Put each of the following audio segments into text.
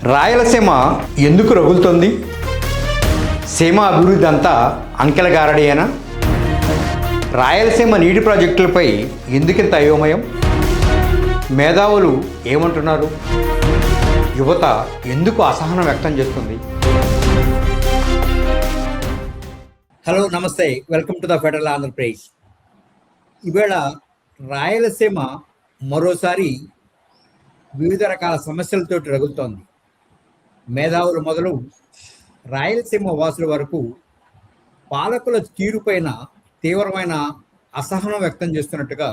రాయలసీమ ఎందుకు రగులుతోంది? సీమ అభివృద్ధి అంతా అంకెల గారడేనా? రాయలసీమ నీటి ప్రాజెక్టులపై ఎందుకింత అయోమయం? మేధావులు ఏమంటున్నారు? యువత ఎందుకు అసహనం వ్యక్తం చేస్తుంది? హలో, నమస్తే, welcome to the federal Andhra Pradesh. ఈవేళ రాయలసీమ మరోసారి వివిధ రకాల సమస్యలతోటి రగులుతోంది. మేధావులు మొదలు రాయలసీమ వాసుల వరకు పాలకుల తీరుపైన తీవ్రమైన అసహనం వ్యక్తం చేస్తున్నట్టుగా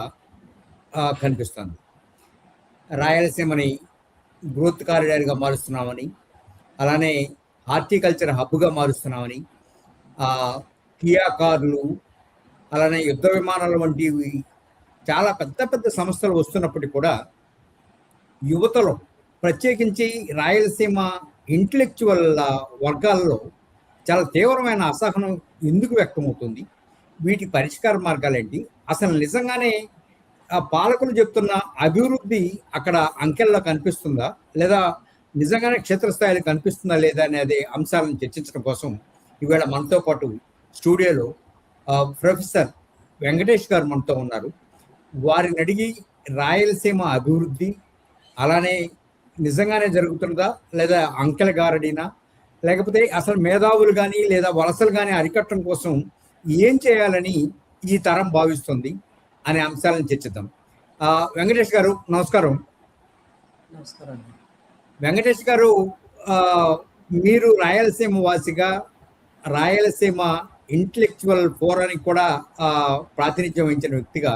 కనిపిస్తుంది. రాయలసీమని గ్రోత్ కారిడార్గా మారుస్తున్నామని, అలానే హార్టికల్చర్ హబ్గా మారుస్తున్నామని, కియా కార్లు, అలానే యుద్ధ విమానాలు వంటివి చాలా పెద్ద పెద్ద సంస్థలు వస్తున్నప్పటికీ కూడా యువతలో, ప్రత్యేకించి రాయలసీమ ఇంటలెక్చువల్ వర్గాల్లో చాలా తీవ్రమైన అసహనం ఎందుకు వ్యక్తమవుతుంది? వీటి పరిష్కార మార్గాలేంటి? అసలు నిజంగానే పాలకులు చెప్తున్న అభివృద్ధి అక్కడ అంకెల్లో కనిపిస్తుందా, లేదా నిజంగానే క్షేత్రస్థాయిలో కనిపిస్తుందా లేదా అనేది అంశాలను చర్చించడం కోసం ఈవేళ మనతో పాటు స్టూడియోలో ప్రొఫెసర్ వెంకటేష్ గారు మనతో ఉన్నారు. వారిని అడిగి రాయలసీమ అభివృద్ధి అలానే నిజంగానే జరుగుతుందా, లేదా అంకెల గారడినా, లేకపోతే అసలు మేధావులు కానీ లేదా వలసలు కానీ అరికట్టడం కోసం ఏం చేయాలని ఈ తరం భావిస్తుంది అనే అంశాలను చర్చిద్దాం. వెంకటేష్ గారు నమస్కారం. నమస్కారం. వెంకటేష్ గారు, మీరు రాయలసీమ వాసిగా రాయలసీమ ఇంటలెక్చువల్ ఫోరానికి కూడా ప్రాతినిధ్యం వహించిన వ్యక్తిగా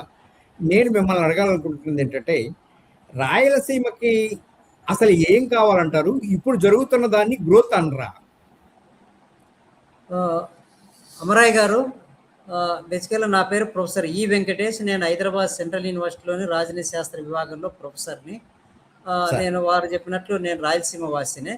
నేను మిమ్మల్ని అడగాలనుకుంటున్నది ఏంటంటే, రాయలసీమకి అసలు ఏం కావాలంటారు? ఇప్పుడు జరుగుతున్న దాన్ని గ్రోత్ అనరా? అమరాయ్ గారు, బేసికల్గా నా పేరు ప్రొఫెసర్ ఈ వెంకటేష్. నేను హైదరాబాద్ సెంట్రల్ యూనివర్సిటీలోని రాజనీతి శాస్త్ర విభాగంలో ప్రొఫెసర్ని. నేను వారు చెప్పినట్లు నేను రాయలసీమ వాసినే.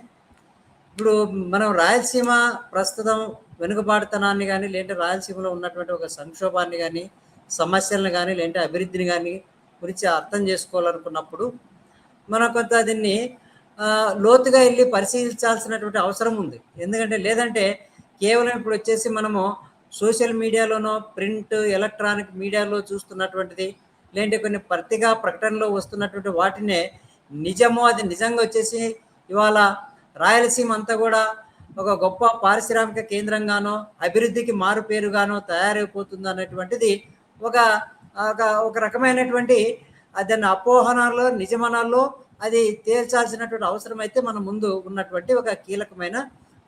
ఇప్పుడు మనం రాయలసీమ ప్రస్తుతం వెనుకబాటుతనాన్ని కానీ, లేదంటే రాయలసీమలో ఉన్నటువంటి ఒక సంక్షోభాన్ని కానీ, సమస్యలను కానీ, లేదంటే అభివృద్ధిని కానీ గురించి అర్థం చేసుకోవాలనుకున్నప్పుడు మనం కొంత దీన్ని లోతుగా వెళ్ళి పరిశీలించాల్సినటువంటి అవసరం ఉంది. ఎందుకంటే లేదంటే కేవలం ఇప్పుడు వచ్చేసి మనము సోషల్ మీడియాలోనో, ప్రింట్, ఎలక్ట్రానిక్ మీడియాలో చూస్తున్నటువంటిది, లేదంటే కొన్ని పత్రికా ప్రకటనలో వస్తున్నటువంటి వాటినే నిజమో, అది నిజంగా వచ్చేసి ఇవాళ రాయలసీమ అంతా కూడా ఒక గొప్ప పారిశ్రామిక కేంద్రంగానో, అభివృద్ధికి మారు పేరుగానో తయారైపోతుంది అనేటువంటిది ఒక రకమైనటువంటి దాన్ని అపోహనాల్లో, నిజమనాల్లో అది తేల్చాల్సినటువంటి అవసరం అయితే మన ముందు ఉన్నటువంటి ఒక కీలకమైన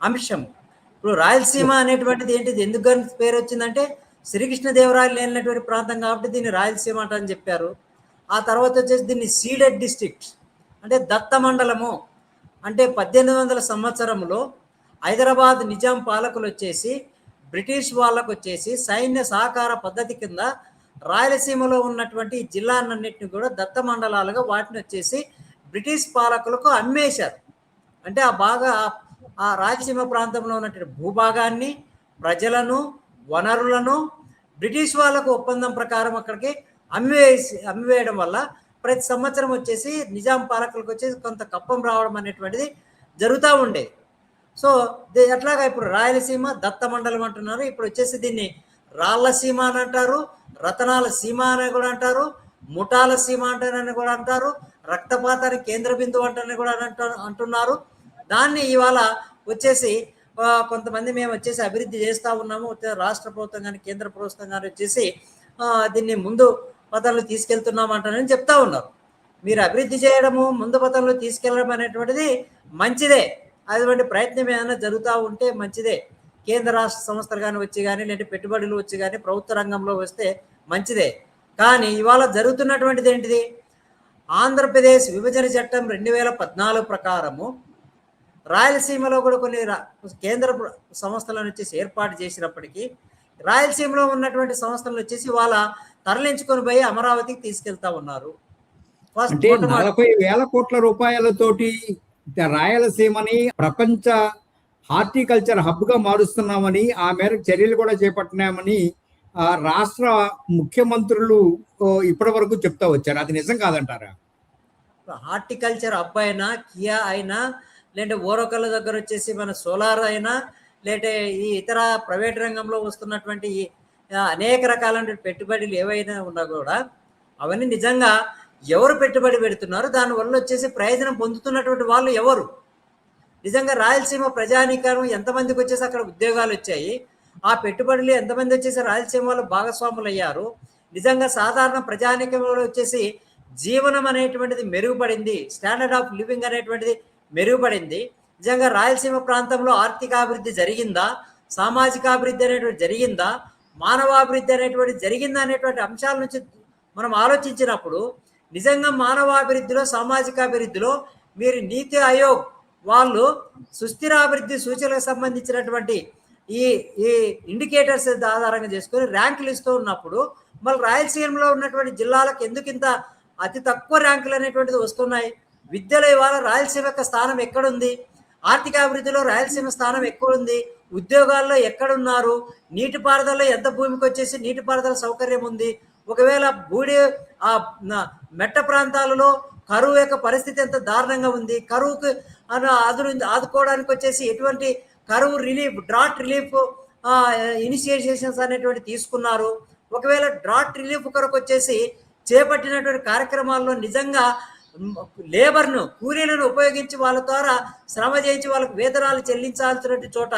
అంశము. ఇప్పుడు రాయలసీమ అనేటువంటిది ఏంటిది, ఎందుకు పేరు వచ్చిందంటే శ్రీకృష్ణదేవరాయలు లేనటువంటి ప్రాంతం కాబట్టి దీన్ని రాయలసీమ అని చెప్పారు. ఆ తర్వాత వచ్చేసి దీన్ని సీడెడ్ డిస్ట్రిక్ట్స్ అంటే దత్త మండలము అంటే 1800 సంవత్సరంలో హైదరాబాద్ నిజాం పాలకులు వచ్చేసి బ్రిటిష్ వాళ్ళకు వచ్చేసి సైన్య సహకార పద్ధతి కింద రాయలసీమలో ఉన్నటువంటి జిల్లాలన్నింటినీ కూడా దత్త మండలాలుగా వాటిని వచ్చేసి బ్రిటిష్ పాలకులకు అమ్మేశారు. అంటే ఆ రాయలసీమ ప్రాంతంలో ఉన్నటువంటి భూభాగాన్ని, ప్రజలను, వనరులను బ్రిటిష్ వాళ్ళకు ఒప్పందం ప్రకారం అక్కడికి అమ్మివేయడం వల్ల ప్రతి సంవత్సరం వచ్చేసి నిజాం పాలకులకు వచ్చేసి కొంత కప్పం రావడం అనేటువంటిది జరుగుతూ ఉండేది. సో అట్లాగా ఇప్పుడు రాయలసీమ దత్త మండలం అంటున్నారు. ఇప్పుడు వచ్చేసి దీన్ని రాళ్ల సీమ అని అంటారు, రతనాల సీమ అని కూడా అంటారు, ముఠాల సీమ అంటారని కూడా అంటారు, రక్తపాతానికి కేంద్ర బిందువు అంటారని కూడా అంటున్నారు. దాన్ని ఇవాళ వచ్చేసి కొంతమంది మేము వచ్చేసి అభివృద్ధి చేస్తూ ఉన్నాము, రాష్ట్ర ప్రభుత్వం కానీ కేంద్ర ప్రభుత్వం కానీ వచ్చేసి దీన్ని ముందు పథంలో తీసుకెళ్తున్నాం అంటారని చెప్తా ఉన్నారు. మీరు అభివృద్ధి చేయడము, ముందు పథంలో తీసుకెళ్ళడం అనేటువంటిది మంచిదే. అటువంటి ప్రయత్నం ఏదైనా జరుగుతూ ఉంటే మంచిదే. కేంద్ర రాష్ట్ర సంస్థలు కానీ వచ్చి కానీ, లేదంటే పెట్టుబడులు వచ్చి కానీ ప్రభుత్వ రంగంలో వస్తే మంచిదే. కానీ ఇవాళ జరుగుతున్నటువంటిది ఏంటిది, ఆంధ్రప్రదేశ్ విభజన చట్టం 2014 ప్రకారము రాయలసీమలో కూడా కొన్ని కేంద్ర సంస్థలను వచ్చేసి ఏర్పాటు చేసినప్పటికీ రాయలసీమలో ఉన్నటువంటి సంస్థలను వచ్చేసి వాళ్ళ తరలించుకొని పోయి అమరావతికి తీసుకెళ్తా ఉన్నారు. 40,000 కోట్ల రూపాయలతోటి రాయలసీమని ప్రపంచ హార్టికల్చర్ హబ్గా మారుస్తున్నామని, ఆ మేరకు చర్యలు కూడా చేపట్టినామని రాష్ట్ర ముఖ్యమంత్రులు ఇప్పటి వరకు చెప్తా వచ్చారు. అది నిజం కాదంటారా? హార్టికల్చర్ హబ్ అయినా, కియా అయినా, లేదంటే ఓరకల్ల దగ్గర వచ్చేసి మన సోలార్ అయినా, లేదంటే ఈ ఇతర ప్రైవేట్ రంగంలో వస్తున్నటువంటి ఈ అనేక రకాలైన పెట్టుబడులు ఏవైనా ఉన్నా కూడా అవన్నీ నిజంగా ఎవరు పెట్టుబడి పెడుతున్నారు? దానివల్ల వచ్చేసి ప్రయోజనం పొందుతున్నటువంటి వాళ్ళు ఎవరు? నిజంగా రాయలసీమ ప్రజానీకరం ఎంతమందికి వచ్చేసి అక్కడ ఉద్యోగాలు వచ్చాయి? ఆ పెట్టుబడులు ఎంతమంది వచ్చేసి రాయలసీమలో భాగస్వాములు అయ్యారు? నిజంగా సాధారణ ప్రజానీకంలో వచ్చేసి జీవనం అనేటువంటిది మెరుగుపడింది, స్టాండర్డ్ ఆఫ్ లివింగ్ అనేటువంటిది మెరుగుపడింది. నిజంగా రాయలసీమ ప్రాంతంలో ఆర్థికాభివృద్ధి జరిగిందా, సామాజికాభివృద్ధి అనేటువంటి జరిగిందా, మానవాభివృద్ధి అనేటువంటి జరిగిందా అనేటువంటి అంశాల నుంచి మనం ఆలోచించినప్పుడు నిజంగా మానవాభివృద్ధిలో, సామాజికాభివృద్ధిలో మీరు నీతి ఆయోగ్ వాళ్ళు సుస్థిరాభివృద్ధి సూచనలకు సంబంధించినటువంటి ఈ ఈ ఇండికేటర్స్ ఆధారంగా చేసుకొని ర్యాంకులు ఇస్తూ ఉన్నప్పుడు మళ్ళీ రాయలసీమలో ఉన్నటువంటి జిల్లాలకు ఎందుకు ఇంత అతి తక్కువ ర్యాంకులు అనేటువంటిది వస్తున్నాయి? విద్యలో ఇవాళ రాయలసీమ యొక్క స్థానం ఎక్కడుంది? ఆర్థికాభివృద్ధిలో రాయలసీమ స్థానం ఎక్కడుంది? ఉద్యోగాల్లో ఎక్కడున్నారు? నీటిపారుదలలో ఎంత భూమికి వచ్చేసి నీటిపారుదల సౌకర్యం ఉంది? ఒకవేళ మెట్ట ప్రాంతాలలో కరువు యొక్క పరిస్థితి ఎంత దారుణంగా ఉంది? కరువుకు ఆదుకోవడానికి వచ్చేసి ఎటువంటి కరువు రిలీఫ్, డ్రాట్ రిలీఫ్ ఇనిషియేషన్స్ అనేటువంటి తీసుకున్నారు? ఒకవేళ డ్రాట్ రిలీఫ్ కొరకు వచ్చేసి చేపట్టినటువంటి కార్యక్రమాల్లో నిజంగా లేబర్ను, కూలీలను ఉపయోగించి వాళ్ళ ద్వారా శ్రమ చేయించి వాళ్ళకు వేతనాలు చెల్లించాల్సినటువంటి చోట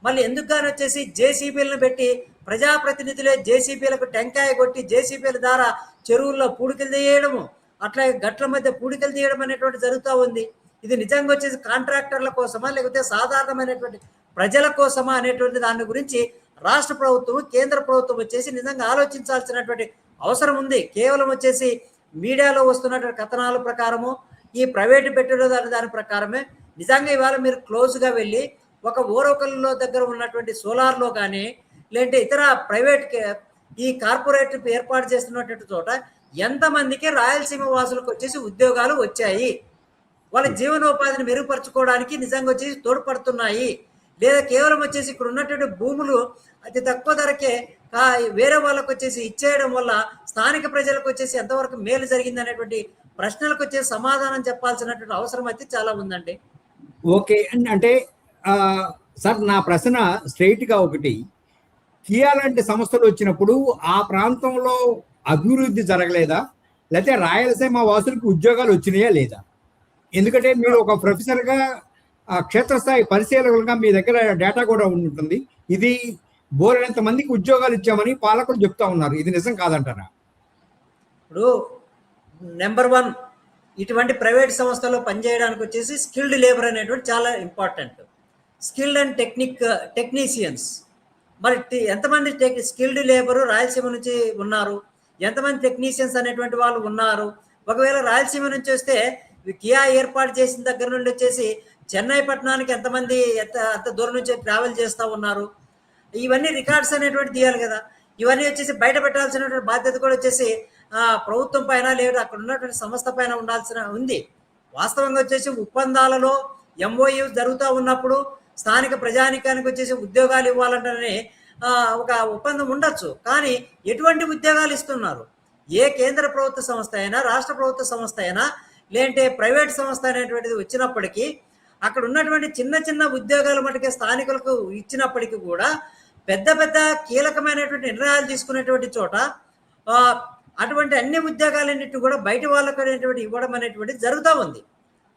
మళ్ళీ ఎందుకు కానీ వచ్చేసి జేసీబీలను పెట్టి ప్రజాప్రతినిధులే జేసీబీలకు టెంకాయ కొట్టి జేసీబీల ద్వారా చెరువుల్లో పూడికలు తీయడము, అట్లాగే గట్ల మధ్య పూడికలు తీయడం అనేటువంటి జరుగుతూ ఉంది. ఇది నిజంగా వచ్చేసి కాంట్రాక్టర్ల కోసమా లేకపోతే సాధారణమైనటువంటి ప్రజల కోసమా అనేటువంటి దాని గురించి రాష్ట్ర ప్రభుత్వం, కేంద్ర ప్రభుత్వం వచ్చేసి నిజంగా ఆలోచించాల్సినటువంటి అవసరం ఉంది. కేవలం వచ్చేసి మీడియాలో వస్తున్నటువంటి కథనాల ప్రకారము, ఈ ప్రైవేటు పెట్టుబడిదారు దాని ప్రకారమే నిజంగా ఇవాళ మీరు క్లోజ్గా వెళ్ళి ఒక ఓరకల్లో దగ్గర ఉన్నటువంటి సోలార్లో కానీ లేదంటే ఇతర ప్రైవేట్ ఈ కార్పొరేట్ ఏర్పాటు చేస్తున్నటువంటి చోట ఎంతమందికి రాయలసీమ వాసులకు వచ్చేసి ఉద్యోగాలు వచ్చాయి, వాళ్ళ జీవనోపాధిని మెరుగుపరచుకోవడానికి నిజంగా వచ్చేసి తోడ్పడుతున్నాయి, లేదా కేవలం వచ్చేసి ఇక్కడ ఉన్నటువంటి భూములు అతి తక్కువ ధరకే వేరే వాళ్ళకు వచ్చేసి ఇచ్చేయడం వల్ల స్థానిక ప్రజలకు వచ్చేసి ఎంతవరకు మేలు జరిగింది అనేటువంటి ప్రశ్నలకు వచ్చేసి సమాధానం చెప్పాల్సినటువంటి అవసరం అయితే చాలా ఉందండి. ఓకే, అంటే సార్ నా ప్రశ్న స్ట్రైట్గా ఒకటి, కియా లాంటి సంస్థలు వచ్చినప్పుడు ఆ ప్రాంతంలో అభివృద్ధి జరగలేదా, లేకపోతే రాయలసీమ వాసులకు ఉద్యోగాలు వచ్చినాయా లేదా? ఎందుకంటే మీరు ఒక ప్రొఫెసర్గా క్షేత్రస్థాయి పరిశీలకులుగా మీ దగ్గర డేటా కూడా ఉంటుంది. ఇది బోలెడంత మందికి ఉద్యోగాలు ఇచ్చామని పాలకులు చెప్తా ఉన్నారు, ఇది నిజం కాదంటారా? ఇప్పుడు నెంబర్ 1 ఇటువంటి ప్రైవేట్ సంస్థలో పనిచేయడానికి వచ్చేసి స్కిల్డ్ లేబర్ అనేటువంటి చాలా ఇంపార్టెంట్. స్కిల్డ్ అండ్ టెక్నీషియన్స్, మరి ఎంతమంది స్కిల్డ్ లేబరు రాయలసీమ నుంచి ఉన్నారు, ఎంతమంది టెక్నీషియన్స్ అనేటువంటి వాళ్ళు ఉన్నారు? ఒకవేళ రాయలసీమ నుంచి వస్తే కియా ఏర్పాటు చేసిన దగ్గర నుండి వచ్చేసి చెన్నై పట్టణానికి ఎంతమంది అంత దూరం నుంచి ట్రావెల్ చేస్తూ ఉన్నారు? ఇవన్నీ రికార్డ్స్ అనేటువంటి తీయాలి కదా. ఇవన్నీ వచ్చేసి బయట పెట్టాల్సినటువంటి బాధ్యత కూడా వచ్చేసి ప్రభుత్వం పైన లేదా అక్కడ ఉన్నటువంటి సంస్థ పైన ఉండాల్సిన ఉంది. వాస్తవంగా వచ్చేసి ఒప్పందాలలో ఎంఓయూ జరుగుతూ ఉన్నప్పుడు స్థానిక ప్రజానికానికి వచ్చేసి ఉద్యోగాలు ఇవ్వాలంటే ఒక ఒప్పందం ఉండొచ్చు, కానీ ఎటువంటి ఉద్యోగాలు ఇస్తున్నారు? ఏ కేంద్ర ప్రభుత్వ సంస్థ అయినా, రాష్ట్ర ప్రభుత్వ సంస్థ అయినా, లేదంటే ప్రైవేట్ సంస్థ అనేటువంటిది వచ్చినప్పటికీ అక్కడ ఉన్నటువంటి చిన్న చిన్న ఉద్యోగాల మటుకే స్థానికులకు ఇచ్చినప్పటికీ కూడా పెద్ద పెద్ద కీలకమైనటువంటి నిర్ణయాలు తీసుకునేటువంటి చోట అటువంటి అన్ని ఉద్యోగాలన్నింటినీ కూడా బయట వాళ్ళకు అనేటువంటి ఇవ్వడం అనేటువంటిది జరుగుతూ ఉంది.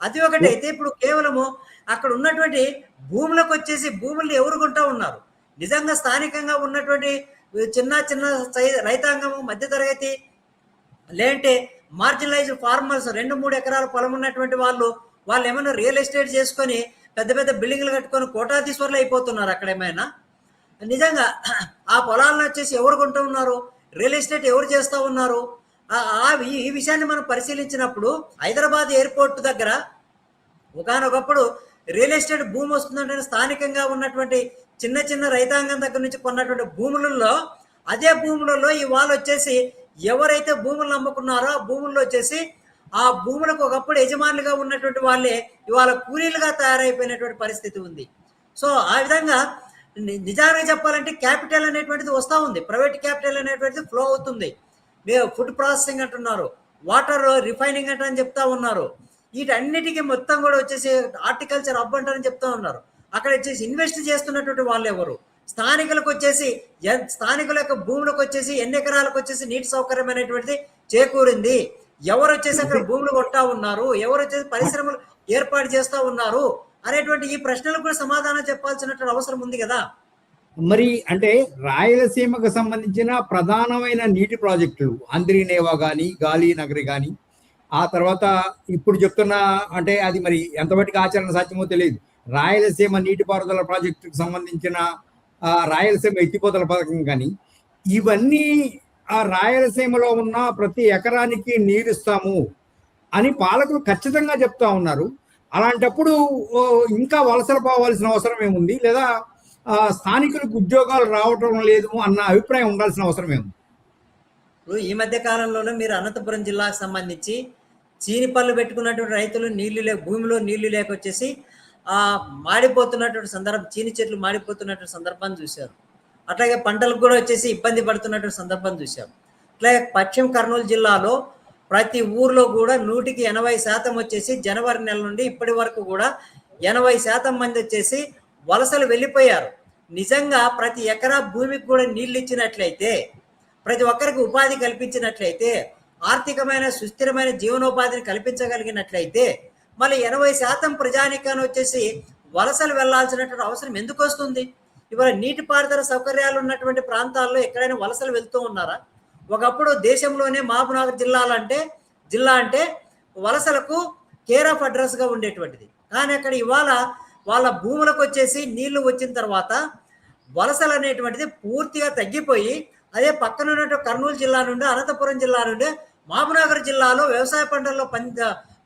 అది ఒకటి. అయితే ఇప్పుడు కేవలము అక్కడ ఉన్నటువంటి భూములకు వచ్చేసి భూములు ఎవరు కొంటా ఉన్నారు? నిజంగా స్థానికంగా ఉన్నటువంటి చిన్న చిన్న రైతాంగము, మధ్యతరగతి, లేదంటే మార్జినలైజ్డ్ ఫార్మర్స్, 2-3 ఎకరాల పొలం ఉన్నటువంటి వాళ్ళు ఏమైనా రియల్ ఎస్టేట్ చేసుకొని పెద్ద పెద్ద బిల్డింగ్లు కట్టుకొని కోటాధీశ్వర్లు అయిపోతున్నారు అక్కడ ఏమైనా? నిజంగా ఆ పొలాలను వచ్చేసి ఎవరు కొంటూ ఉన్నారు? రియల్ ఎస్టేట్ ఎవరు చేస్తూ ఉన్నారు? ఈ విషయాన్ని మనం పరిశీలించినప్పుడు హైదరాబాద్ ఎయిర్పోర్ట్ దగ్గర ఒకనొకప్పుడు రియల్ ఎస్టేట్ భూమి వస్తుందంటే స్థానికంగా ఉన్నటువంటి చిన్న చిన్న రైతాంగం దగ్గర నుంచి కొన్నటువంటి భూములలో, అదే భూములలో ఇవాళ వచ్చేసి ఎవరైతే భూములను అమ్ముకున్నారో ఆ భూముల్లో వచ్చేసి ఆ భూములకు ఒకప్పుడు యజమానులుగా ఉన్నటువంటి వాళ్ళే ఇవాళ కూలీలుగా తయారైపోయినటువంటి పరిస్థితి ఉంది. సో ఆ విధంగా నిజానికి చెప్పాలంటే క్యాపిటల్ అనేటువంటిది వస్తూ ఉంది, ప్రైవేట్ క్యాపిటల్ అనేటువంటిది ఫ్లో అవుతుంది. ఫుడ్ ప్రాసెసింగ్ అంటున్నారు, వాటర్ రిఫైనింగ్ అని చెప్తా ఉన్నారు. వీటన్నిటికీ మొత్తం కూడా వచ్చేసి హార్టికల్చర్ హబ్ అంటారని చెప్తా ఉన్నారు. అక్కడ వచ్చేసి ఇన్వెస్ట్ చేస్తున్నటువంటి వాళ్ళు ఎవరు? స్థానికులకు వచ్చేసి స్థానికుల యొక్క భూములకు వచ్చేసి ఎన్ని ఎకరాలకు వచ్చేసి నీటి సౌకర్యం అనేటువంటిది చేకూరింది? ఎవరు వచ్చేసి అక్కడ భూములు కొంటా ఉన్నారు? ఎవరు వచ్చేసి పరిశ్రమలు ఏర్పాటు చేస్తా ఉన్నారు అనేటువంటి ఈ ప్రశ్నలకు కూడా సమాధానం చెప్పాల్సినటువంటి అవసరం ఉంది కదా. మరి అంటే రాయలసీమకు సంబంధించిన ప్రధానమైన నీటి ప్రాజెక్టులు అంద్రినేవా కానీ, గాలి నగరి కానీ, ఆ తర్వాత ఇప్పుడు చెప్తున్న అంటే అది మరి ఎంతవరకు ఆచరణ సాధ్యమో తెలియదు, రాయలసీమ నీటిపారుదల ప్రాజెక్టుకు సంబంధించిన రాయలసీమ ఎత్తిపోతల పథకం కానీ, ఇవన్నీ ఆ రాయలసీమలో ఉన్న ప్రతి ఎకరానికి నీరుస్తాము అని పాలకులు ఖచ్చితంగా చెప్తా ఉన్నారు. అలాంటప్పుడు ఇంకా వలసలు పోవాల్సిన అవసరం ఏముంది, లేదా స్థానికులకు ఉద్యోగాలు రావటం లేదు అన్న అభిప్రాయం ఉండాల్సిన అవసరం ఏముంది? ఇప్పుడు ఈ మధ్య కాలంలోనే మీరు అనంతపురం జిల్లాకు సంబంధించి చీని పళ్ళు పెట్టుకున్నటువంటి రైతులు భూమిలో నీళ్లు లేక వచ్చేసి మాడిపోతున్నటువంటి సందర్భం, చీని చెట్లు మాడిపోతున్నటువంటి సందర్భాన్ని చూశారు. అట్లాగే పంటలకు కూడా వచ్చేసి ఇబ్బంది పడుతున్నటువంటి సందర్భం చూశాం. అట్లాగే పశ్చిమ కర్నూలు జిల్లాలో ప్రతి ఊర్లో కూడా 100కి 80% వచ్చేసి జనవరి నెల నుండి ఇప్పటి వరకు కూడా 80% మంది వచ్చేసి వలసలు వెళ్ళిపోయారు. నిజంగా ప్రతి ఎకరా భూమికి కూడా నీళ్లు ఇచ్చినట్లయితే, ప్రతి ఒక్కరికి ఉపాధి కల్పించినట్లయితే, ఆర్థికమైన సుస్థిరమైన జీవనోపాధిని కల్పించగలిగినట్లయితే, మళ్ళీ 80% ప్రజానికాన్ని వచ్చేసి వలసలు వెళ్లాల్సినటువంటి అవసరం ఎందుకు వస్తుంది? ఇవాళ నీటిపారుదల సౌకర్యాలు ఉన్నటువంటి ప్రాంతాల్లో ఎక్కడైనా వలసలు వెళ్తూ ఉన్నారా? ఒకప్పుడు దేశంలోనే మహబూబ్నగర్ జిల్లా అంటే వలసలకు కేర్ ఆఫ్ అడ్రస్ గా ఉండేటువంటిది. కానీ అక్కడ ఇవాళ వాళ్ళ భూములకు వచ్చేసి నీళ్లు వచ్చిన తర్వాత వలసలు అనేటువంటిది పూర్తిగా తగ్గిపోయి, అదే పక్కన ఉన్నటువంటి కర్నూలు జిల్లా నుండి, అనంతపురం జిల్లా నుండి మహబూబ్నగర్ జిల్లాలో వ్యవసాయ పంటల్లో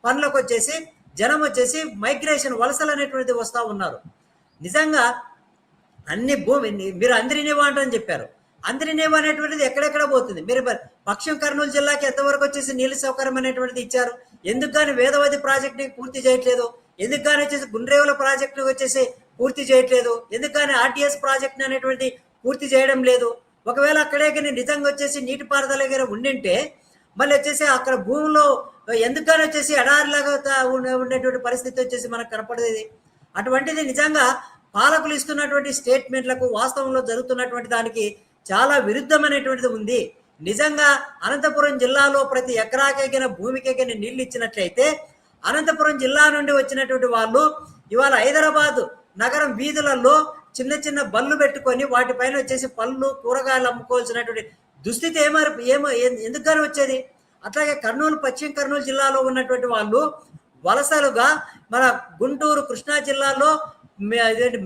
పనులకు వచ్చేసి జనం వచ్చేసి మైగ్రేషన్ వలసలు అనేటువంటిది వస్తూ ఉన్నారు. నిజంగా అన్ని భూమి మీరు అంద్రినేవా అంటని చెప్పారు. అంద్రినేవా అనేటువంటిది ఎక్కడెక్కడ పోతుంది? మీరు పశ్చిమ కర్నూలు జిల్లాకి ఎంతవరకు వచ్చేసి నీళ్ళ సౌకర్యం అనేటువంటిది ఇచ్చారు? ఎందుకు కానీ వేదవతి ప్రాజెక్టుని పూర్తి చేయట్లేదు? ఎందుకు కానీ వచ్చేసి గుండ్రేవుల ప్రాజెక్టుని వచ్చేసి పూర్తి చేయట్లేదు? ఎందుకు కానీ ఆర్టీఎస్ ప్రాజెక్ట్ అనేటువంటి పూర్తి చేయడం లేదు? ఒకవేళ అక్కడే కానీ నిజంగా వచ్చేసి నీటిపారుదల దగ్గర ఉండింటే మళ్ళీ వచ్చేసి అక్కడ భూమిలో ఎందుకు కానీ వచ్చేసి ఎడారిలాగా ఉండేటువంటి పరిస్థితి వచ్చేసి మనకు కనపడేది. అటువంటిది నిజంగా పాలకులు ఇస్తున్నటువంటి స్టేట్మెంట్లకు వాస్తవంలో జరుగుతున్నటువంటి దానికి చాలా విరుద్ధమైనటువంటిది ఉంది. నిజంగా అనంతపురం జిల్లాలో ప్రతి ఎకరాకెగిన భూమికెగిన నీళ్లు ఇచ్చినట్లయితే అనంతపురం జిల్లా నుండి వచ్చినటువంటి వాళ్ళు ఇవాళ హైదరాబాద్ నగరం వీధులలో చిన్న చిన్న బళ్ళు పెట్టుకొని వాటిపైన వచ్చేసి పళ్ళు కూరగాయలు అమ్ముకోవాల్సినటువంటి దుస్థితి ఎందుకని వచ్చేది? అట్లాగే పశ్చిమ కర్నూలు జిల్లాలో ఉన్నటువంటి వాళ్ళు వలసలుగా మన గుంటూరు, కృష్ణా జిల్లాలో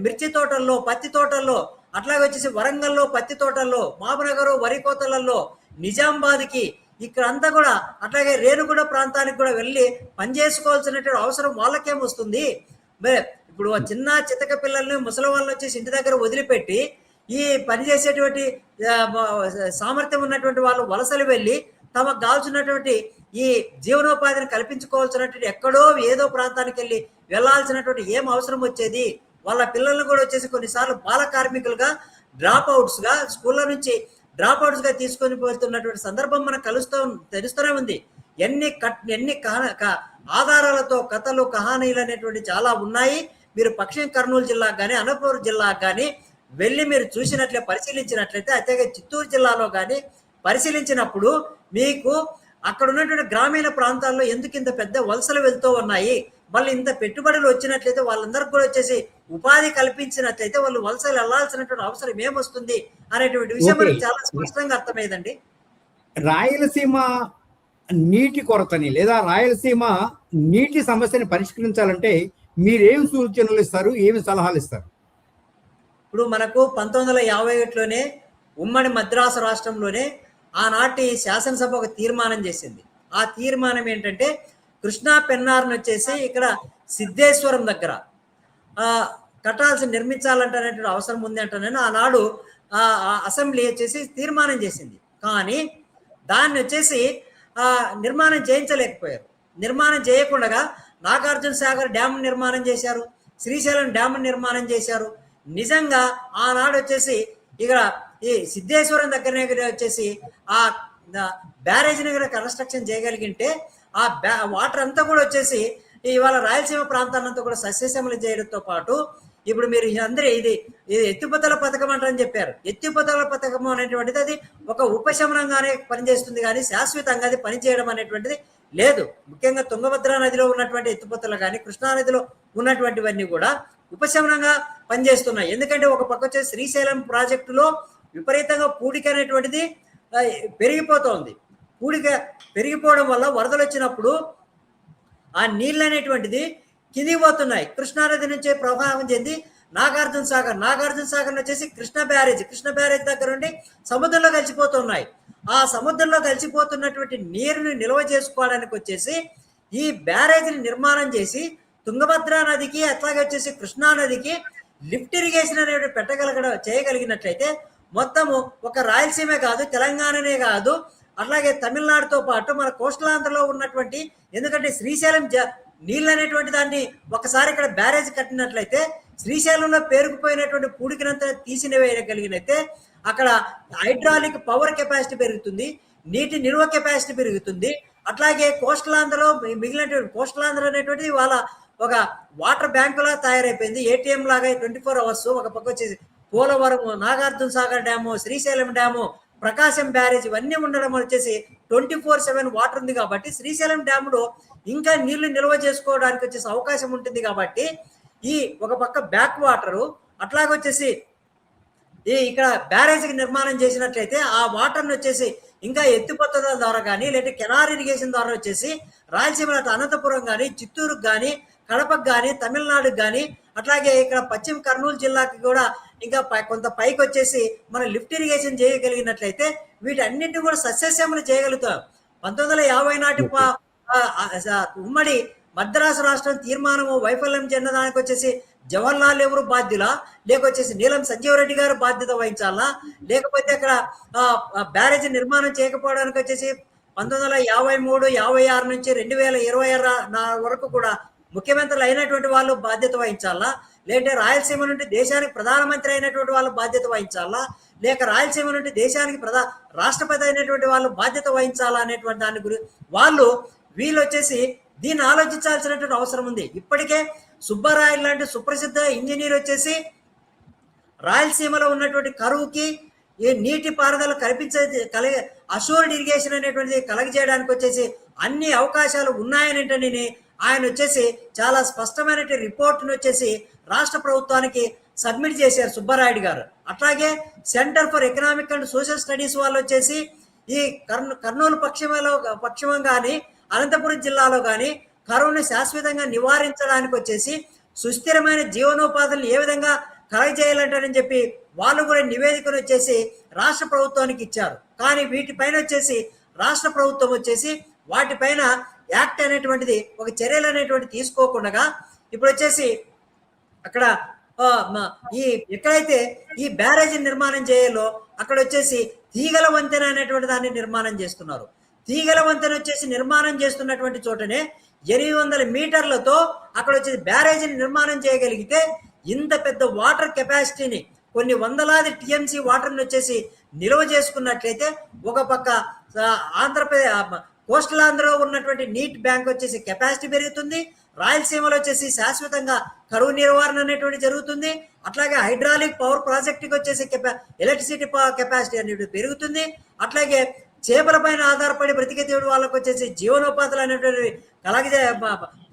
మిర్చి తోటల్లో, పత్తి తోటల్లో, అట్లాగే వచ్చేసి వరంగల్లో పత్తి తోటల్లో, మహబూబ్నగర్ వరి కోతలలో, నిజామాబాద్కి ఇక్కడ అంతా కూడా, అట్లాగే రేణుగూడ ప్రాంతానికి కూడా వెళ్ళి పనిచేసుకోవాల్సినటువంటి అవసరం వాళ్ళకేమొస్తుంది? ఇప్పుడు చిన్న చితక పిల్లల్ని, ముసలి వాళ్ళని వచ్చేసి ఇంటి దగ్గర వదిలిపెట్టి ఈ పనిచేసేటువంటి సామర్థ్యం ఉన్నటువంటి వాళ్ళు వలసలు వెళ్ళి తమకు కావాల్సినటువంటి ఈ జీవనోపాధిని కల్పించుకోవాల్సినటువంటి ఎక్కడో ఏదో ప్రాంతానికి వెళ్ళి వెళ్లాల్సినటువంటి ఏం అవసరం వచ్చేది? వాళ్ళ పిల్లలను కూడా వచ్చేసి కొన్నిసార్లు బాల కార్మికులుగా, డ్రాప్ అవుట్స్ గా, స్కూళ్ళ నుంచి డ్రాప్ అవుట్స్ గా తీసుకొని పోతున్నటువంటి సందర్భం మనకు తెలుస్తూనే ఉంది. ఎన్ని ఆధారాలతో కథలు, కహానీలు అనేటువంటి చాలా ఉన్నాయి. మీరు పశ్చిమ కర్నూలు జిల్లాకు కానీ, అనంతపురం జిల్లాకు కానీ వెళ్ళి మీరు పరిశీలించినట్లయితే, అట్లాగే చిత్తూరు జిల్లాలో కానీ పరిశీలించినప్పుడు మీకు అక్కడ ఉన్నటువంటి గ్రామీణ ప్రాంతాల్లో ఎందుకు ఇంత పెద్ద వలసలు వెళ్తూ ఉన్నాయి, మళ్ళీ ఇంత పెట్టుబడులు వచ్చినట్లయితే వాళ్ళందరికీ కూడా వచ్చేసి ఉపాధి కల్పించినట్లయితే వాళ్ళు వలసలు వెళ్లాల్సినటువంటి అవసరం ఏమొస్తుంది అనేటువంటి విషయం మనకు చాలా స్పష్టంగా అర్థమైందండి. రాయలసీమ నీటి కొరతని లేదా రాయలసీమ నీటి సమస్యని పరిష్కరించాలంటే మీరేం సూచనలు ఇస్తారు, ఏమి సలహాలు ఇస్తారు? ఇప్పుడు మనకు 1951లోనే ఉమ్మడి మద్రాసు రాష్ట్రంలోనే ఆనాటి శాసనసభ ఒక తీర్మానం చేసింది. ఆ తీర్మానం ఏంటంటే కృష్ణా పెన్నార్ను వచ్చేసి ఇక్కడ సిద్ధేశ్వరం దగ్గర నిర్మించాలంటనేటువంటి అవసరం ఉంది అంటేనే ఆనాడు అసెంబ్లీ వచ్చేసి తీర్మానం చేసింది. కానీ దాన్ని వచ్చేసి నిర్మాణం చేయించలేకపోయారు. నిర్మాణం చేయకుండా నాగార్జున సాగర్ డ్యామ్ నిర్మాణం చేశారు, శ్రీశైలం డ్యామ్ నిర్మాణం చేశారు. నిజంగా ఆనాడు వచ్చేసి ఇక్కడ ఈ సిద్ధేశ్వరం దగ్గరనే వచ్చేసి ఆ బ్యారేజ్ దగ్గర కన్స్ట్రక్షన్ చేయగలిగింటే ఆ వాటర్ అంతా కూడా వచ్చేసి ఇవాళ రాయలసీమ ప్రాంతాన్నంతా కూడా సస్యశ్యామలం చేయడంతో పాటు ఇప్పుడు మీరు అందరూ ఇది ఎత్తిపోతల పథకం అంటారని చెప్పారు. ఎత్తిపోతల పథకం అనేటువంటిది అది ఒక ఉపశమనంగానే పనిచేస్తుంది, కానీ శాశ్వతంగా అది పనిచేయడం అనేటువంటిది లేదు. ముఖ్యంగా తుంగభద్ర నదిలో ఉన్నటువంటి ఎత్తిపోతలు కానీ కృష్ణా నదిలో ఉన్నటువంటివన్నీ కూడా ఉపశమనంగా పనిచేస్తున్నాయి. ఎందుకంటే ఒక పక్క వచ్చే శ్రీశైలం ప్రాజెక్టులో విపరీతంగా పూడిక అనేటువంటిది పెరిగిపోతోంది. పూడిక పెరిగిపోవడం వల్ల వరదలు వచ్చినప్పుడు ఆ నీళ్ళు అనేటువంటిది కిందికి పోతున్నాయి. కృష్ణానది నుంచే ప్రభావం చెంది నాగార్జున సాగర్ వచ్చేసి కృష్ణ బ్యారేజ్ దగ్గర నుండి సముద్రంలో కలిసిపోతున్నాయి. ఆ సముద్రంలో కలిసిపోతున్నటువంటి నీరుని నిల్వ చేసుకోవడానికి వచ్చేసి ఈ బ్యారేజ్ని నిర్మాణం చేసి తుంగభద్ర నదికి అట్లాగే వచ్చేసి కృష్ణా నదికి లిఫ్ట్ ఇరిగేషన్ అనేది చేయగలిగినట్లయితే మొత్తము ఒక రాయలసీమే కాదు, తెలంగాణనే కాదు, అట్లాగే తమిళనాడుతో పాటు మన కోస్టలాంధ్రలో ఉన్నటువంటి, ఎందుకంటే శ్రీశైలం నీళ్ళు అనేటువంటి దాన్ని ఒకసారి ఇక్కడ బ్యారేజ్ కట్టినట్లయితే శ్రీశైలంలో పేరుకుపోయినటువంటి పూడికనంతా తీసివేయగలిగినైతే అక్కడ హైడ్రాలిక్ పవర్ కెపాసిటీ పెరుగుతుంది, నీటి నిల్వ కెపాసిటీ పెరుగుతుంది. అట్లాగే కోస్టలాంధ్రలో మిగిలినటువంటి కోస్టలాంధ్ర అనేటువంటిది వాళ్ళ ఒక వాటర్ బ్యాంకులా తయారైపోయింది, ఏటీఎం లాగా 24 hours. ఒక పక్క వచ్చేసి పోలవరం, నాగార్జున సాగర్ డ్యాము, శ్రీశైలం డ్యాము, ప్రకాశం బ్యారేజ్ ఇవన్నీ ఉండడం వచ్చేసి 24/7 వాటర్ ఉంది. కాబట్టి శ్రీశైలం డ్యాములో ఇంకా నీళ్లు నిల్వ చేసుకోవడానికి వచ్చేసి అవకాశం ఉంటుంది. కాబట్టి ఈ ఒక పక్క బ్యాక్ వాటరు అట్లాగే వచ్చేసి ఈ ఇక్కడ బ్యారేజ్కి నిర్మాణం చేసినట్లయితే ఆ వాటర్ని వచ్చేసి ఇంకా ఎత్తిపోతల ద్వారా కానీ లేదా కెనాల్ ఇరిగేషన్ ద్వారా వచ్చేసి రాయలసీమ అనంతపురం కానీ, చిత్తూరుకు కానీ, కడపకు కానీ, తమిళనాడుకు కానీ, అట్లాగే ఇక్కడ పశ్చిమ కర్నూలు జిల్లాకి కూడా ఇంకా కొంత పైకి వచ్చేసి మనం లిఫ్ట్ ఇరిగేషన్ చేయగలిగినట్లయితే వీటన్నింటినీ కూడా సస్యశ్యామలు చేయగలుగుతాం. 1950 నాటి ఉమ్మడి మద్రాసు రాష్ట్రం తీర్మానము వైఫల్యం చెందడానికి వచ్చేసి జవహర్లాల్ నెహ్రూ బాధ్యులా, లేకొచ్చేసి నీలం సంజీవరెడ్డి గారు బాధ్యత వహించాలా, లేకపోతే అక్కడ బ్యారేజ్ నిర్మాణం చేయకపోవడానికి వచ్చేసి 1953, 56 నుంచి 2026 వరకు కూడా ముఖ్యమంత్రులు అయినటువంటి వాళ్ళు బాధ్యత వహించాలా, లేదంటే రాయలసీమ నుండి దేశానికి ప్రధానమంత్రి అయినటువంటి వాళ్ళు బాధ్యత వహించాలా, లేక రాయలసీమ నుండి దేశానికి రాష్ట్రపతి అయినటువంటి వాళ్ళు బాధ్యత వహించాలా అనేటువంటి దాని గురించి వీళ్ళు వచ్చేసి దీన్ని ఆలోచించాల్సినటువంటి అవసరం ఉంది. ఇప్పటికే సుబ్బారాయుడు లాంటి సుప్రసిద్ధ ఇంజనీర్ వచ్చేసి రాయలసీమలో ఉన్నటువంటి కరువుకి ఈ నీటి పారుదల అష్యూర్డ్ ఇరిగేషన్ అనేటువంటిది కలగజేయడానికి వచ్చేసి అన్ని అవకాశాలు ఉన్నాయని ఆయన వచ్చేసి చాలా స్పష్టమైన రిపోర్ట్ను వచ్చేసి రాష్ట్ర ప్రభుత్వానికి సబ్మిట్ చేశారు సుబ్బారాయుడు గారు. అట్లాగే centre for economic and social studies వాళ్ళు వచ్చేసి ఈ కర్నూలు పశ్చిమం కానీ, అనంతపురం జిల్లాలో కానీ కరువును శాశ్వతంగా నివారించడానికి వచ్చేసి సుస్థిరమైన జీవనోపాధులను ఏ విధంగా కలగజేయాలంటారని చెప్పి వాళ్ళు కూడా నివేదికను వచ్చేసి రాష్ట్ర ప్రభుత్వానికి ఇచ్చారు. కానీ వీటిపైన వచ్చేసి రాష్ట్ర ప్రభుత్వం వచ్చేసి వాటిపైన యాక్ట్ అనేటువంటిది ఒక చర్యలు అనేటువంటిది తీసుకోకుండా ఇప్పుడు వచ్చేసి అక్కడ ఎక్కడైతే ఈ బ్యారేజ్ నిర్మాణం చేయాలో అక్కడ వచ్చేసి తీగల వంతెన అనేటువంటి దాన్ని నిర్మాణం చేస్తున్నారు. తీగల వంతెన వచ్చేసి నిర్మాణం చేస్తున్నటువంటి చోటనే 800 మీటర్లతో అక్కడ వచ్చేసి బ్యారేజీని నిర్మాణం చేయగలిగితే ఇంత పెద్ద వాటర్ కెపాసిటీని కొన్ని వందలాది టీఎంసీ వాటర్ని వచ్చేసి నిల్వ చేసుకున్నట్లయితే ఒక పక్క ఆంధ్రప్రదేశ్ కోస్టలాంధ్రలో ఉన్నటువంటి నీట్ బ్యాంక్ వచ్చేసి కెపాసిటీ పెరుగుతుంది, రాయలసీమలో వచ్చేసి శాశ్వతంగా కరువు నివారణ అనేటువంటి జరుగుతుంది. అట్లాగే హైడ్రాలిక్ పవర్ ప్రాజెక్టుకి వచ్చేసి ఎలక్ట్రిసిటీ కెపాసిటీ అనేది పెరుగుతుంది. అట్లాగే చేపల పైన ఆధారపడి బ్రతికే దేవుడు వాళ్ళకు వచ్చేసి జీవనోపాధులు అనేటువంటి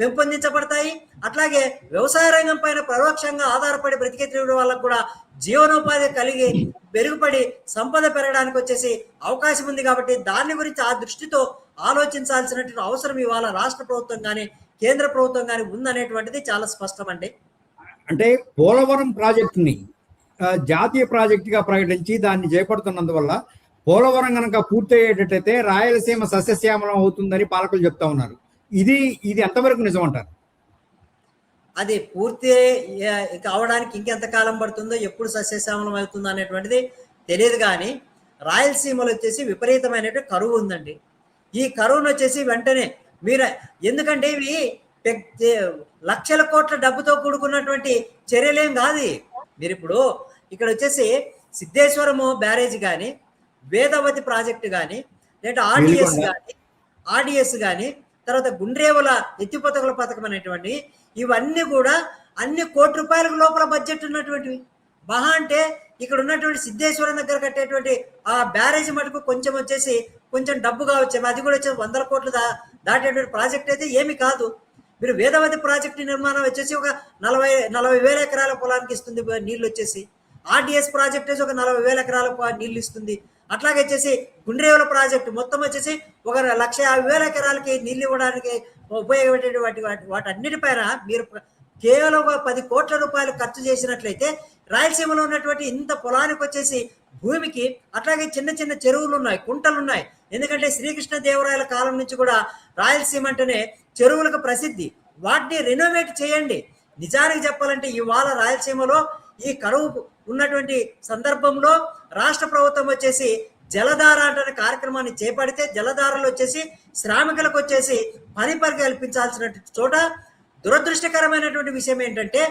పెంపొందించబడతాయి. అట్లాగే వ్యవసాయ రంగం పైన పరోక్షంగా ఆధారపడి బ్రతికే దేవుడు వాళ్ళకు కూడా జీవనోపాధి కలిగి మెరుగుపడి సంపద పెరగడానికి వచ్చేసి అవకాశం ఉంది. కాబట్టి దాని గురించి ఆ దృష్టితో ఆలోచించాల్సినటువంటి అవసరం ఇవాళ రాష్ట్ర ప్రభుత్వం కానీ కేంద్ర ప్రభుత్వం కానీ ఉందనేటువంటిది చాలా స్పష్టం అండి. అంటే పోలవరం ప్రాజెక్టుని జాతీయ ప్రాజెక్టుగా ప్రకటించి దాన్ని చేపడుతున్నందువల్ల పోలవరం కనుక పూర్తయ్యేటట్టయితే రాయలసీమ సస్యశ్యామలం అవుతుందని పాలకులు చెప్తా ఉన్నారు. ఇది ఎంతవరకు నిజం అంటారు? అది పూర్తి కావడానికి ఇంకెంతకాలం పడుతుందో, ఎప్పుడు సస్యశ్యామలం అవుతుందో అనేటువంటిది తెలియదు. కానీ రాయలసీమలో వచ్చేసి విపరీతమైనటువంటి కరువు ఉందండి. ఈ కరువును వచ్చేసి వెంటనే ఎందుకంటే ఇవి లక్షల కోట్ల డబ్బుతో కూడుకున్నటువంటి చర్యలేం కాదు. మీరు ఇప్పుడు ఇక్కడ వచ్చేసి సిద్ధేశ్వరము బ్యారేజ్ కానీ, వేదవతి ప్రాజెక్టు కానీ, లేదా ఆర్డిఎస్ కానీ తర్వాత గుండ్రేవుల ఎత్తిపోతకుల పథకం అనేటువంటి ఇవన్నీ కూడా అన్ని ₹1,00,00,000 లోపల బడ్జెట్ ఉన్నటువంటివి. మహా అంటే ఇక్కడ ఉన్నటువంటి సిద్ధేశ్వరం దగ్గర కట్టేటువంటి ఆ బ్యారేజ్ మటుకు కొంచెం వచ్చేసి కొంచెం డబ్బుగా వచ్చేవి, అది కూడా వచ్చేసి 100 కోట్లు దాటేటువంటి ప్రాజెక్ట్ అయితే ఏమి కాదు. మీరు వేదవతి ప్రాజెక్టు నిర్మాణం వచ్చేసి ఒక 40,000 ఎకరాల పొలానికి ఇస్తుంది నీళ్ళు వచ్చేసి. ఆర్డిఎస్ ప్రాజెక్ట్ వచ్చి ఒక 40,000 ఎకరాల నీళ్ళు ఇస్తుంది. అట్లాగే వచ్చేసి గుండ్రేవుల ప్రాజెక్టు మొత్తం వచ్చేసి ఒక 1,50,000 ఎకరాలకి నీళ్ళు ఇవ్వడానికి ఉపయోగపడేటువంటి వాటన్నిటిపైన మీరు కేవలం ఒక ₹10 కోట్ల ఖర్చు చేసినట్లయితే రాయలసీమలో ఉన్నటువంటి ఇంత పొలానికి వచ్చేసి భూమికి, అట్లాగే చిన్న చిన్న చెరువులు ఉన్నాయి, కుంటలు ఉన్నాయి. ఎందుకంటే శ్రీకృష్ణదేవరాయల కాలం నుంచి కూడా రాయలసీమ అంటేనే చెరువులకు ప్రసిద్ధి. వాటిని రెనోవేట్ చేయండి. నిజానికి చెప్పాలంటే ఇవాళ రాయలసీమలో ఈ కరువు ఉన్నటువంటి సందర్భంలో రాష్ట్ర ప్రభుత్వం వచ్చేసి జలధార అంటే కార్యక్రమాన్ని చేపడితే జలధారలో వచ్చేసి శ్రామికులకు వచ్చేసి పని కల్పించాల్సిన చోట దురదృష్టకరమైనటువంటి విషయం ఏంటంటే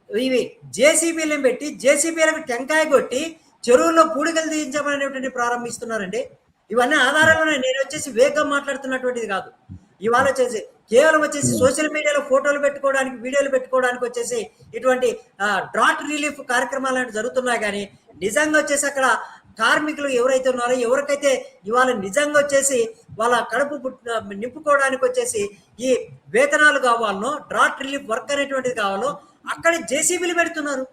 ఇవి జేసీబీలను పెట్టి జేసీబీలకు టెంకాయ కొట్టి చెరువుల్లో పూడికలు తీయించమనేటువంటి ప్రారంభిస్తున్నారండి. ఇవన్నీ ఆధారాలు నేను వచ్చేసి వేగంగా మాట్లాడుతున్నటువంటిది కాదు. ఇవాళ వచ్చేసి కేవలం వచ్చేసి సోషల్ మీడియాలో ఫోటోలు పెట్టుకోవడానికి, వీడియోలు పెట్టుకోవడానికి వచ్చేసి ఇటువంటి డ్రాట్ రిలీఫ్ కార్యక్రమాలు అనేవి జరుగుతున్నాయి. కానీ నిజంగా వచ్చేసి అక్కడ కార్మికులు ఎవరైతే ఉన్నారో, ఎవరికైతే ఇవాళ నిజంగా వచ్చేసి వాళ్ళ కడుపు నింపుకోవడానికి వచ్చేసి ఈ వేతనాలు కావాలనో, డ్రాట్ రిలీఫ్ వర్క్ అనేటువంటిది కావాలో అక్కడ జేసీబీలు పెడుతున్నారు.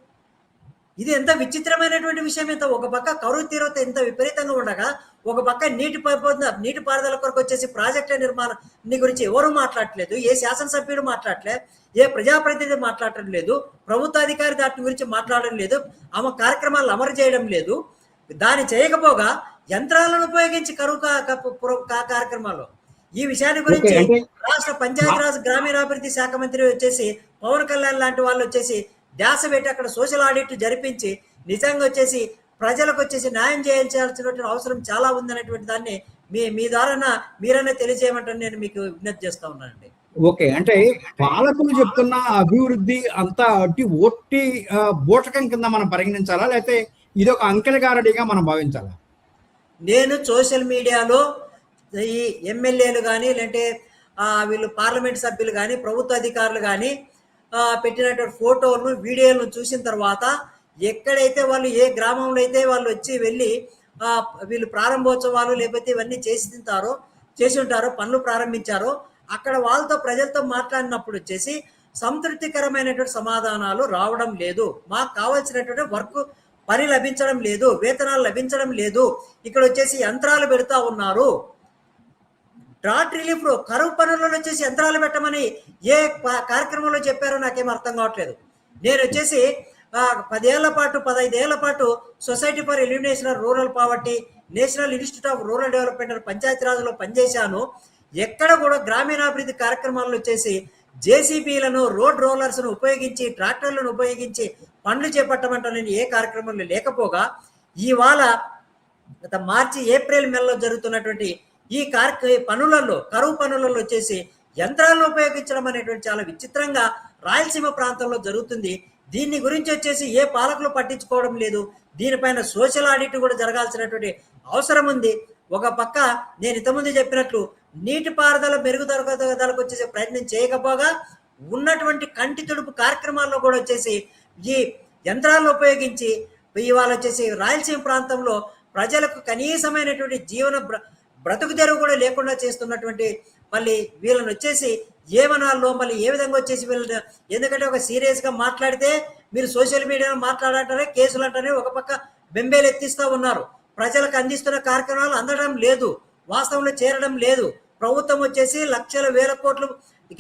ఇది ఎంత విచిత్రమైనటువంటి విషయం. ఎంత ఒక పక్క కరువు తీవ్రత ఎంత విపరీతంగా ఉండగా, ఒక పక్క నీటి పారుదల కొరకు వచ్చేసి ప్రాజెక్టుల నిర్మాణాన్ని గురించి ఎవరు మాట్లాడట్లేదు. ఏ శాసనసభ్యుడు మాట్లాడట్లేదు, ఏ ప్రజాప్రతినిధి మాట్లాడటం లేదు, ప్రభుత్వ అధికారి దాని గురించి మాట్లాడడం లేదు, ఆమె కార్యక్రమాలు అమలు చేయడం లేదు. దాన్ని చేయకపోగా యంత్రాలను ఉపయోగించి కరువు కార్యక్రమాల్లో ఈ విషయాన్ని గురించి రాష్ట్ర పంచాయతీరాజ్ గ్రామీణాభివృద్ధి శాఖ మంత్రి వచ్చేసి పవన్ కళ్యాణ్ లాంటి వాళ్ళు వచ్చేసి ధ్యాస పెట్టి అక్కడ సోషల్ ఆడిట్ జరిపించి నిజంగా వచ్చేసి ప్రజలకు వచ్చేసి న్యాయం చేయాల్సినటువంటి అవసరం చాలా ఉందనేటువంటి దాన్ని మీ ద్వారా మీరనే తెలియజేయమంటారు నేను మీకు విజ్ఞప్తి చేస్తా ఉన్నానండి. ఓకే, అంటే పాలకులు చెప్తున్న అభివృద్ధి అంతా ఒట్టి బూటకం కింద మనం పరిగణించాలా, లేకపోతే ఇది ఒక అంకెలగారడిగా మనం భావించాలా? నేను సోషల్ మీడియాలో ఈ ఎమ్మెల్యేలు కానీ, లేదంటే వీళ్ళు పార్లమెంట్ సభ్యులు కానీ, ప్రభుత్వ అధికారులు కానీ పెట్టినటువంటి ఫోటోలను, వీడియోలను చూసిన తర్వాత ఎక్కడైతే వాళ్ళు ఏ గ్రామంలో అయితే వాళ్ళు వచ్చి వెళ్ళి వీళ్ళు ప్రారంభోత్సవాలు లేకపోతే ఇవన్నీ చేసి ఉంటారో, పనులు ప్రారంభించారో, అక్కడ వాళ్ళతో ప్రజలతో మాట్లాడినప్పుడు వచ్చేసి సంతృప్తికరమైనటువంటి సమాధానాలు రావడం లేదు. మాకు కావాల్సినటువంటి పని లభించడం లేదు, వేతనాలు లభించడం లేదు, ఇక్కడ వచ్చేసి యంత్రాలు పెడతా ఉన్నారు. డ్రాట్ రిలీఫ్ కరువు పనులలో వచ్చేసి యంత్రాలు పెట్టమని ఏ కార్యక్రమంలో చెప్పారో నాకేం అర్థం కావట్లేదు. నేను వచ్చేసి 10 ఏళ్ల పాటు 15 ఏళ్ల పాటు society for elimination of rural poverty, national institute of rural development పంచాయతీరాజ్లో పనిచేశాను. ఎక్కడ కూడా గ్రామీణాభివృద్ధి కార్యక్రమాల్లో వచ్చేసి జేసీబీలను, రోడ్ రోలర్స్ను ఉపయోగించి, ట్రాక్టర్లను ఉపయోగించి పనులు చేపట్టమంటే నేను ఏ కార్యక్రమంలో లేకపోగా ఇవాళ గత మార్చి, ఏప్రిల్ నెలలో జరుగుతున్నటువంటి ఈ పనులలో, కరువు పనులలో వచ్చేసి యంత్రాలను ఉపయోగించడం అనేటువంటి చాలా విచిత్రంగా రాయలసీమ ప్రాంతంలో జరుగుతుంది. దీన్ని గురించి వచ్చేసి ఏ పాలకులు పట్టించుకోవడం లేదు. దీనిపైన సోషల్ ఆడిట్ కూడా జరగాల్సినటువంటి అవసరం ఉంది. ఒక పక్క నేను ఇంతకుముందు చెప్పినట్లు నీటిపారుదల మెరుగుదలకు వచ్చేసి ప్రయత్నం చేయకపోగా ఉన్నటువంటి కంటి తుడుపు కార్యక్రమాల్లో కూడా వచ్చేసి ఈ యంత్రాలను ఉపయోగించి ఇవాళ వచ్చేసి రాయలసీమ ప్రాంతంలో ప్రజలకు కనీసమైనటువంటి బ్రతుకు తెరువు కూడా లేకుండా చేస్తున్నటువంటి మళ్ళీ వీళ్ళని వచ్చేసి ఏమనాల్లో మళ్ళీ ఏ విధంగా వచ్చేసి వీళ్ళని, ఎందుకంటే ఒక సీరియస్గా మాట్లాడితే మీరు సోషల్ మీడియాలో మాట్లాడంటారే, కేసులు అంటారే, ఒక పక్క బెంబేలు ఎత్తిస్తూ ఉన్నారు. ప్రజలకు అందిస్తున్న కార్యక్రమాలు అందడం లేదు, వాస్తవంలో చేరడం లేదు. ప్రభుత్వం వచ్చేసి లక్షల వేల కోట్లు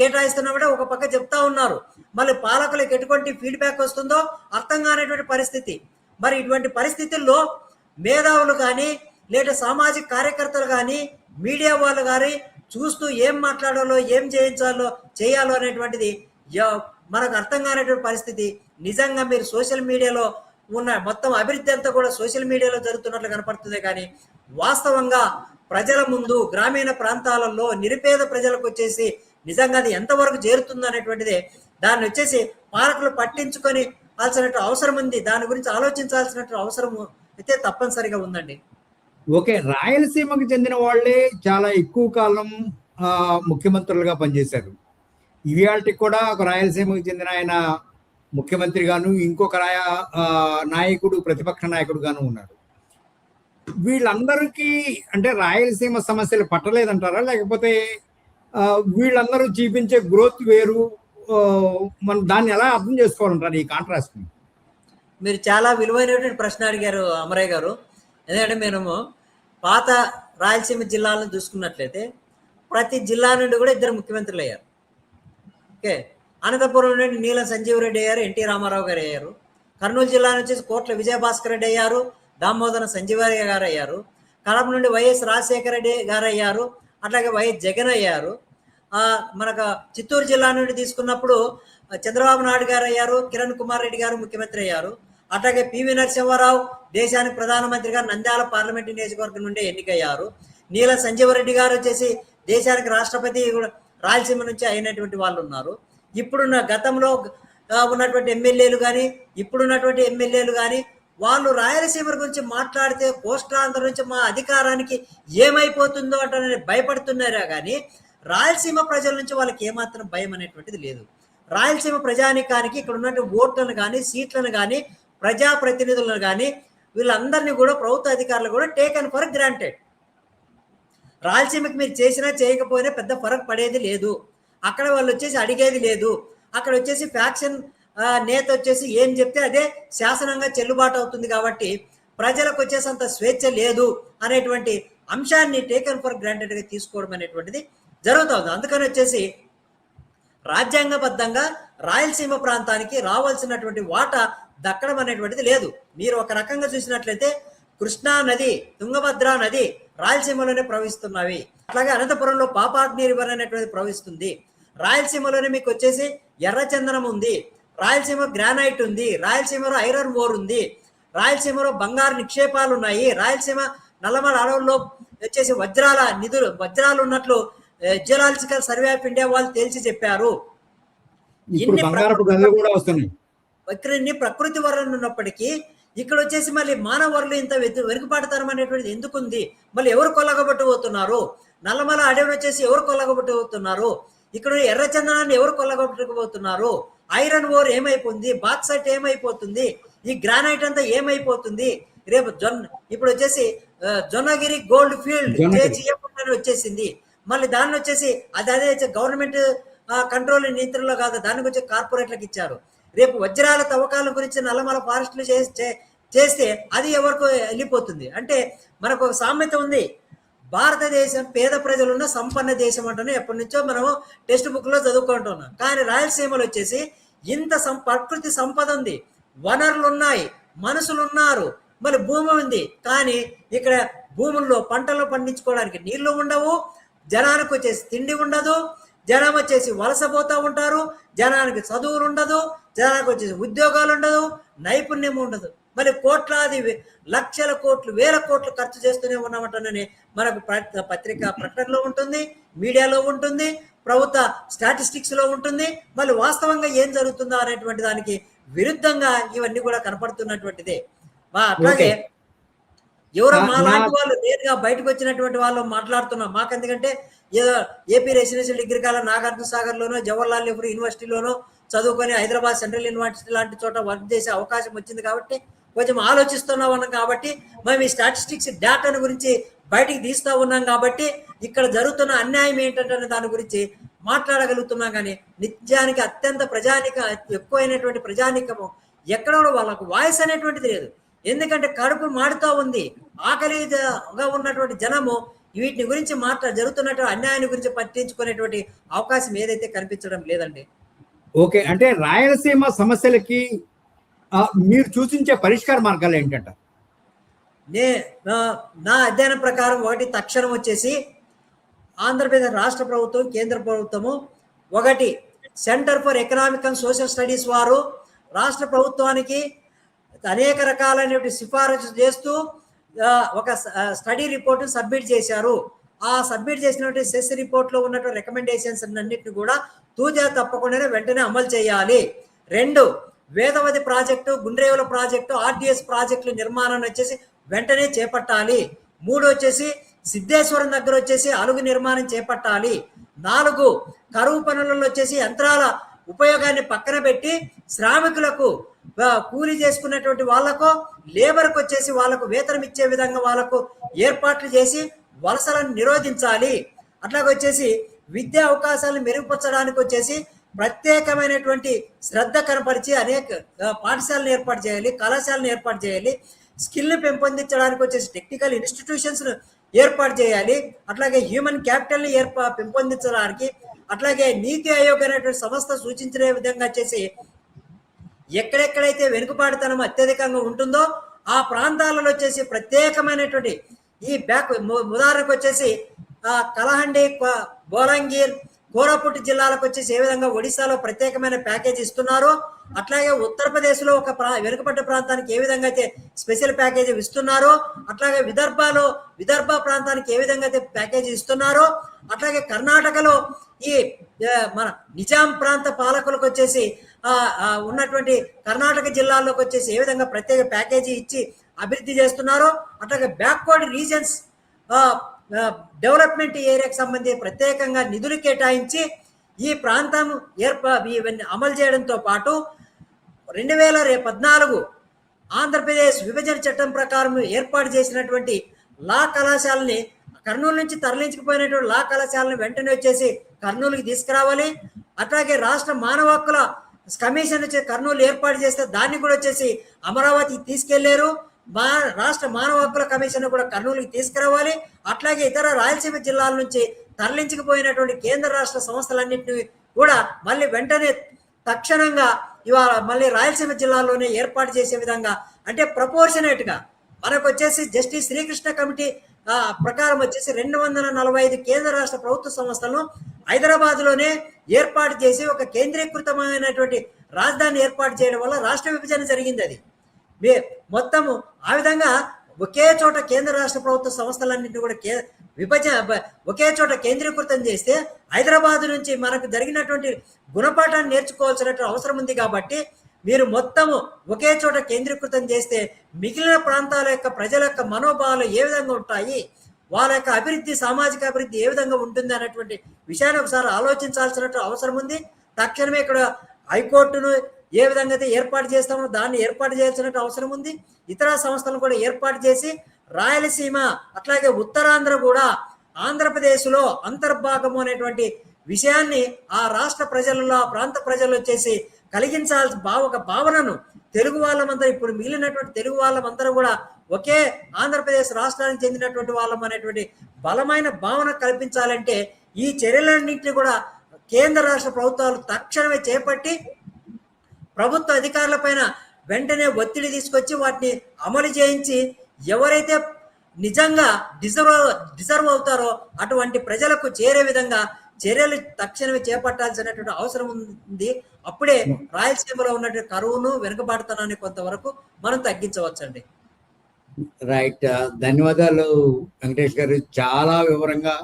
కేటాయిస్తున్నా ఒక పక్క చెప్తా ఉన్నారు. మళ్ళీ పాలకులకు ఎటువంటి ఫీడ్బ్యాక్ వస్తుందో అర్థం కానటువంటి పరిస్థితి. మరి ఇటువంటి పరిస్థితుల్లో మేధావులు కానీ, లేదా సామాజిక కార్యకర్తలు కానీ, మీడియా వాళ్ళు కానీ చూస్తూ ఏం మాట్లాడాలో, ఏం చేయాలో అనేటువంటిది మనకు అర్థం కానటువంటి పరిస్థితి. నిజంగా మీరు సోషల్ మీడియాలో ఉన్న మొత్తం అభివృద్ధి అంతా కూడా సోషల్ మీడియాలో జరుగుతున్నట్లు కనపడుతుంది. కానీ వాస్తవంగా ప్రజల ముందు, గ్రామీణ ప్రాంతాలలో నిరుపేద ప్రజలకు వచ్చేసి నిజంగా అది ఎంతవరకు చేరుతుందో అనేటువంటిదే దాన్ని వచ్చేసి పాలకులు పట్టించుకొని ఆల్సినట్టు అవసరం ఉంది. దాని గురించి ఆలోచించాల్సినట్టు అవసరం అయితే తప్పనిసరిగా ఉందండి. ఓకే, రాయలసీమకు చెందిన వాళ్ళే చాలా ఎక్కువ కాలం ముఖ్యమంత్రులుగా పనిచేశారు. ఇవాళకి కూడా ఒక రాయలసీమకు చెందిన ఆయన ముఖ్యమంత్రిగాను, ఇంకొక నాయకుడు ప్రతిపక్ష నాయకుడుగాను ఉన్నారు. వీళ్ళందరికీ అంటే రాయలసీమ సమస్యలు పట్టలేదంటారా? లేకపోతే వీళ్ళందరూ చూపించే గ్రోత్ వేరు, మనం దాన్ని ఎలా అర్థం చేసుకోవాలంటారు ఈ కాంట్రాస్ట్? మీరు చాలా విలువైనటువంటి ప్రశ్న అడిగారు అమరయ్య గారు. ఎందుకంటే మేము పాత రాయలసీమ జిల్లాలను చూసుకున్నట్లయితే ప్రతి జిల్లా నుండి కూడా 2 ముఖ్యమంత్రులు అయ్యారు. ఓకే, అనంతపురం నుండి నీలం సంజీవ్ రెడ్డి అయ్యారు, ఎన్టీ రామారావు గారు అయ్యారు. కర్నూలు జిల్లా నుంచి కోట్ల విజయభాస్కర్ రెడ్డి అయ్యారు, దామోదర సంజీవయ్య గారు అయ్యారు. కడప నుండి వైఎస్ రాజశేఖర రెడ్డి గారు అయ్యారు, అట్లాగే వైఎస్ జగన్ అయ్యారు. మనకు చిత్తూరు జిల్లా నుండి తీసుకున్నప్పుడు చంద్రబాబు నాయుడు గారు అయ్యారు, కిరణ్ కుమార్ రెడ్డి గారు ముఖ్యమంత్రి అయ్యారు. అట్లాగే పివి నరసింహారావు దేశానికి ప్రధానమంత్రిగా నంద్యాల పార్లమెంటు నియోజకవర్గం నుండి ఎన్నికయ్యారు. నీల సంజీవరెడ్డి గారు వచ్చేసి దేశానికి రాష్ట్రపతి రాయలసీమ నుంచి అయినటువంటి వాళ్ళు ఉన్నారు. ఇప్పుడున్న గతంలో ఉన్నటువంటి ఎమ్మెల్యేలు కానీ ఇప్పుడున్నటువంటి ఎమ్మెల్యేలు కానీ వాళ్ళు రాయలసీమ గురించి మాట్లాడితే కోస్టాంధ్ర నుంచి మా అధికారానికి ఏమైపోతుందో అంటే భయపడుతున్నారా కానీ రాయలసీమ ప్రజల నుంచి వాళ్ళకి ఏమాత్రం భయం అనేటువంటిది లేదు. రాయలసీమ ప్రజానికానికి ఇక్కడ ఉన్నటువంటి ఓట్లను కానీ సీట్లను కానీ ప్రజాప్రతినిధులను కానీ వీళ్ళందరినీ కూడా ప్రభుత్వ అధికారులు కూడా టేకన్ ఫర్ గ్రాంటెడ్. రాయలసీమకి మీరు చేసినా చేయకపోయినా పెద్ద ఫరక్ పడేది లేదు. అక్కడ వాళ్ళు వచ్చేసి అడిగేది లేదు. అక్కడ వచ్చేసి ఫ్యాక్షన్ నేత వచ్చేసి ఏం చెప్తే అదే శాసనంగా చెల్లుబాటు అవుతుంది. కాబట్టి ప్రజలకు వచ్చేసి అంత స్వేచ్ఛ లేదు అనేటువంటి అంశాన్ని టేకన్ ఫర్ గ్రాంటెడ్గా తీసుకోవడం అనేటువంటిది జరుగుతుంది. అందుకని వచ్చేసి రాజ్యాంగబద్ధంగా రాయలసీమ ప్రాంతానికి రావాల్సినటువంటి వాటా దక్కడం అనేటువంటిది లేదు. మీరు ఒక రకంగా చూసినట్లయితే కృష్ణా నది, తుంగభద్ర నది రాయలసీమలోనే ప్రవహిస్తున్నవి. అట్లాగే అనంతపురంలో పాపాగ్ని రివర్ అనేటువంటిది ప్రవహిస్తుంది. రాయలసీమలోనే మీకు వచ్చేసి ఎర్రచందనం ఉంది, రాయలసీమ గ్రానైట్ ఉంది, రాయలసీమలో ఐరన్ ఓర్ ఉంది, రాయలసీమలో బంగారు నిక్షేపాలు ఉన్నాయి, రాయలసీమ నల్లమల అడవుల్లో వచ్చేసి వజ్రాలు ఉన్నట్లు జియోలాజికల్ సర్వే ఆఫ్ ఇండియా వాళ్ళు తేల్చి చెప్పారు. ఇన్ని ప్రకృతి వనరులు ఉన్నప్పటికీ ఇక్కడ వచ్చేసి మళ్ళీ మానవ వనరులు ఇంత వెనుకబాటుతనం అనేటువంటిది ఎందుకుంది? మళ్ళీ ఎవరు కొల్లగొట్టబోతున్నారు? నల్లమల అడవిని వచ్చేసి ఎవరు కొల్లగొట్టబోతున్నారు? ఇక్కడ ఎర్రచందనాన్ని ఎవరు కొల్లగొట్టకపోతున్నారు? ఐరన్ ఓర్ ఏమైపోతుంది? బాక్సైట్ ఏమైపోతుంది? ఈ గ్రానైట్ అంతా ఏమైపోతుంది? రేపు ఇప్పుడు వచ్చేసి జొన్నగిరి గోల్డ్ ఫీల్డ్ వచ్చేసింది. మళ్ళీ దాన్ని వచ్చేసి అదే గవర్నమెంట్ కంట్రోల్ నియంత్రణలో కాదు, దానికి వచ్చి కార్పొరేట్లకు ఇచ్చారు. రేపు వజ్రాల తవ్వకాల గురించి నల్లమల ఫారెస్ట్లు చేస్తే అది ఎవరికి వెళ్ళిపోతుంది? అంటే మనకు ఒక సామెత ఉంది, భారతదేశం పేద ప్రజలున్న సంపన్న దేశం అంటూనే ఎప్పటి నుంచో మనము టెక్స్ట్ బుక్ లో చదువుకుంటున్నాం. కానీ రాయలసీమలో వచ్చేసి ఇంత ప్రకృతి సంపద ఉంది, వనరులు ఉన్నాయి, మనుషులు ఉన్నారు, మరి భూమి ఉంది. కానీ ఇక్కడ భూముల్లో పంటలు పండించుకోవడానికి నీళ్లు ఉండవు, జనానికి వచ్చేసి తిండి ఉండదు, జనం వచ్చేసి వలసపోతూ ఉంటారు, జనానికి చదువులు ఉండదు, జనానికి వచ్చేసి ఉద్యోగాలు ఉండదు, నైపుణ్యం ఉండదు. మరి కోట్లాది లక్షల కోట్లు వేల కోట్లు ఖర్చు చేస్తూనే ఉన్నామంటే మనకు పత్రికా ప్రకటనలో ఉంటుంది, మీడియాలో ఉంటుంది, ప్రభుత్వ స్టాటిస్టిక్స్ లో ఉంటుంది. మళ్ళీ వాస్తవంగా ఏం జరుగుతుందో అనేటువంటి దానికి విరుద్ధంగా ఇవన్నీ కూడా కనపడుతున్నటువంటిదే. అట్లాగే ఎవరో మా లాంటి వాళ్ళు నేరుగా బయటకు వచ్చినటువంటి వాళ్ళు మాట్లాడుతున్నాం. మాకెందుకంటే ఏదో AP residential degree college Nagarjuna Sagar లోనో జవహర్లాల్ నెహ్రూ యూనివర్సిటీలోనో చదువుకొని హైదరాబాద్ సెంట్రల్ యూనివర్సిటీ లాంటి చోట వర్క్ చేసే అవకాశం వచ్చింది కాబట్టి కొంచెం ఆలోచిస్తున్నాం ఉన్నాం. కాబట్టి మేము ఈ స్టాటిస్టిక్స్ డేటాను గురించి బయటికి తీస్తూ ఉన్నాం. కాబట్టి ఇక్కడ జరుగుతున్న అన్యాయం ఏంటంటే దాని గురించి మాట్లాడగలుగుతున్నాం. కానీ నిత్యానికి అత్యంత ఎక్కువైనటువంటి ప్రజానికము ఎక్కడ వాళ్ళకు వాయిస్ అనేటువంటిది లేదు. ఎందుకంటే కడుపు మాడుతూ ఉంది, ఆకలిగా ఉన్నటువంటి జనము వీటిని గురించి జరుగుతున్నటువంటి అన్యాయాన్ని గురించి పట్టించుకునేటువంటి అవకాశం ఏదైతే కనిపించడం లేదండి. ఓకే, అంటే రాయలసీమ సమస్యలకి మీరు సూచించే పరిష్కార మార్గాలు ఏంటంట? నా అధ్యయనం ప్రకారం ఒకటి తక్షణం వచ్చేసి ఆంధ్రప్రదేశ్ రాష్ట్ర ప్రభుత్వం, కేంద్ర ప్రభుత్వము ఒకటి centre for economic and social studies వారు రాష్ట్ర ప్రభుత్వానికి అనేక రకాలైనటువంటి సిఫారసు చేస్తూ ఒక స్టడీ రిపోర్ట్ సబ్మిట్ చేశారు. ఆ సబ్మిట్ చేసినటువంటి సెస్ రిపోర్ట్ లో ఉన్నటువంటి రికమెండేషన్స్ అన్నింటినీ కూడా తూచా తప్పకుండా వెంటనే అమలు చేయాలి. 2, Vedavati project, Gundrevula project, RDS ప్రాజెక్టుల నిర్మాణాన్ని వచ్చేసి వెంటనే చేపట్టాలి. 3 వచ్చేసి సిద్ధేశ్వరం దగ్గర వచ్చేసి అలుగు నిర్మాణం చేపట్టాలి. 4 కరువు పనులలో వచ్చేసి యంత్రాల ఉపయోగాన్ని పక్కన పెట్టి శ్రామికులకు కూలి చేసుకున్నటువంటి వాళ్ళకు లేబర్కి వచ్చేసి వాళ్ళకు వేతనం ఇచ్చే విధంగా వాళ్ళకు ఏర్పాట్లు చేసి వలసలను నిరోధించాలి. అట్లాగే వచ్చేసి విద్యా అవకాశాలను మెరుగుపరచడానికి వచ్చేసి ప్రత్యేకమైనటువంటి శ్రద్ధ కనపరిచి అనేక పాఠశాలను ఏర్పాటు చేయాలి, కళాశాలను ఏర్పాటు చేయాలి. స్కిల్ని పెంపొందించడానికి వచ్చేసి టెక్నికల్ ఇన్స్టిట్యూషన్స్ ఏర్పాటు చేయాలి. అట్లాగే హ్యూమన్ క్యాపిటల్ని పెంపొందించడానికి, అట్లాగే నీతి ఆయోగ్ అనేటువంటి సంస్థ సూచించిన విధంగా చేసి ఎక్కడెక్కడైతే వెనుకబాటుతనం అత్యధికంగా ఉంటుందో ఆ ప్రాంతాలలో వచ్చేసి ప్రత్యేకమైనటువంటి ఈ ఉదాహరణకు వచ్చేసి కలహండి, బోలంగీర్, కోరాపుట్ జిల్లాలకు వచ్చేసి ఏ విధంగా ఒడిశాలో ప్రత్యేకమైన ప్యాకేజ్ ఇస్తున్నారో అట్లాగే ఉత్తరప్రదేశ్లో ఒక వెనుకబడ్డ ప్రాంతానికి ఏ విధంగా అయితే స్పెషల్ ప్యాకేజీ ఇస్తున్నారో, అట్లాగే విదర్భ ప్రాంతానికి ఏ విధంగా అయితే ప్యాకేజీ ఇస్తున్నారో, అట్లాగే కర్ణాటకలో ఈ మన నిజాం ప్రాంత పాలకులకు వచ్చేసి ఉన్నటువంటి కర్ణాటక జిల్లాల్లోకి వచ్చేసి ఏ విధంగా ప్రత్యేక ప్యాకేజీ ఇచ్చి అభివృద్ధి చేస్తున్నారో, అట్లాగే బ్యాక్వర్డ్ రీజన్స్ డెవలప్మెంట్ ఏరియాకి సంబంధించి ప్రత్యేకంగా నిధులు కేటాయించి ఈ ప్రాంతం ఇవన్నీ అమలు చేయడంతో పాటు 2014 ఆంధ్రప్రదేశ్ విభజన చట్టం ప్రకారం ఏర్పాటు చేసినటువంటి లా కళాశాలని కర్నూలు నుంచి తరలించుకుపోయినటువంటి లా కళాశాలను వెంటనే వచ్చేసి కర్నూలుకి తీసుకురావాలి. అట్లాగే రాష్ట్ర మానవ హక్కుల కమిషన్ వచ్చి కర్నూలు ఏర్పాటు చేస్తే దాన్ని కూడా వచ్చేసి అమరావతికి తీసుకెళ్లారు. రాష్ట్ర మానవ హక్కుల కమిషన్ కూడా కర్నూలుకి తీసుకురావాలి. అట్లాగే ఇతర రాయలసీమ జిల్లాల నుంచి తరలించకపోయినటువంటి కేంద్ర రాష్ట్ర సంస్థలన్నింటినీ కూడా మళ్ళీ వెంటనే తక్షణంగా ఇవాళ మళ్ళీ రాయలసీమ జిల్లాలోనే ఏర్పాటు చేసే విధంగా, అంటే ప్రపోర్షనేట్ గా మనకు వచ్చేసి జస్టిస్ శ్రీకృష్ణ కమిటీ ప్రకారం వచ్చేసి 245 కేంద్ర రాష్ట్ర ప్రభుత్వ సంస్థలను హైదరాబాద్ లోనే ఏర్పాటు చేసి ఒక కేంద్రీకృతమైనటువంటి రాజధాని ఏర్పాటు చేయడం వల్ల రాష్ట్ర విభజన జరిగింది. అది మొత్తము ఆ విధంగా ఒకే చోట కేంద్ర రాష్ట్ర ప్రభుత్వ సంస్థలన్నింటినీ కూడా ఒకే చోట కేంద్రీకృతం చేస్తే హైదరాబాద్ నుంచి మనకు జరిగినటువంటి గుణపాఠాన్ని నేర్చుకోవాల్సినటువంటి అవసరం ఉంది. కాబట్టి మీరు మొత్తము ఒకే చోట కేంద్రీకృతం చేస్తే మిగిలిన ప్రాంతాల యొక్క ప్రజల యొక్క మనోభావాలు ఏ విధంగా ఉంటాయి, వాళ్ళ యొక్క అభివృద్ధి, సామాజిక అభివృద్ధి ఏ విధంగా ఉంటుంది అనేటువంటి విషయాన్ని ఒకసారి ఆలోచించాల్సినటువంటి అవసరం ఉంది. తక్షణమే ఇక్కడ హైకోర్టును ఏ విధంగా అయితే ఏర్పాటు చేస్తామో దాన్ని ఏర్పాటు చేయాల్సిన అవసరం ఉంది. ఇతర సంస్థలను కూడా ఏర్పాటు చేసి రాయలసీమ అట్లాగే ఉత్తరాంధ్ర కూడా ఆంధ్రప్రదేశ్లో అంతర్భాగము అనేటువంటి విషయాన్ని ఆ రాష్ట్ర ప్రజలలో, ఆ ప్రాంత ప్రజలు వచ్చేసి కలిగించాల్సిన ఒక భావనను తెలుగు వాళ్ళమంతా, ఇప్పుడు మిగిలినటువంటి తెలుగు వాళ్ళమందరూ కూడా ఒకే ఆంధ్రప్రదేశ్ రాష్ట్రానికి చెందినటువంటి వాళ్ళం అనేటువంటి బలమైన భావన కల్పించాలంటే ఈ చర్యలన్నింటినీ కూడా కేంద్ర రాష్ట్ర ప్రభుత్వాలు తక్షణమే చేపట్టి ప్రభుత్వ అధికారుల పైన వెంటనే ఒత్తిడి తీసుకొచ్చి వాటిని అమలు చేయించి ఎవరైతే నిజంగా డిజర్వ్ అవుతారో అటువంటి ప్రజలకు చేరే విధంగా చర్యలు తక్షణమే చేపట్టాల్సినటువంటి అవసరం ఉంది. అప్పుడే రాయలసీమలో ఉన్నటువంటి కరువును, వెనుకబాటుతనాన్ని కొంతవరకు మనం తగ్గించవచ్చండి. రైట్, ధన్యవాదాలు వెంకటేష్ గారు. చాలా వివరంగా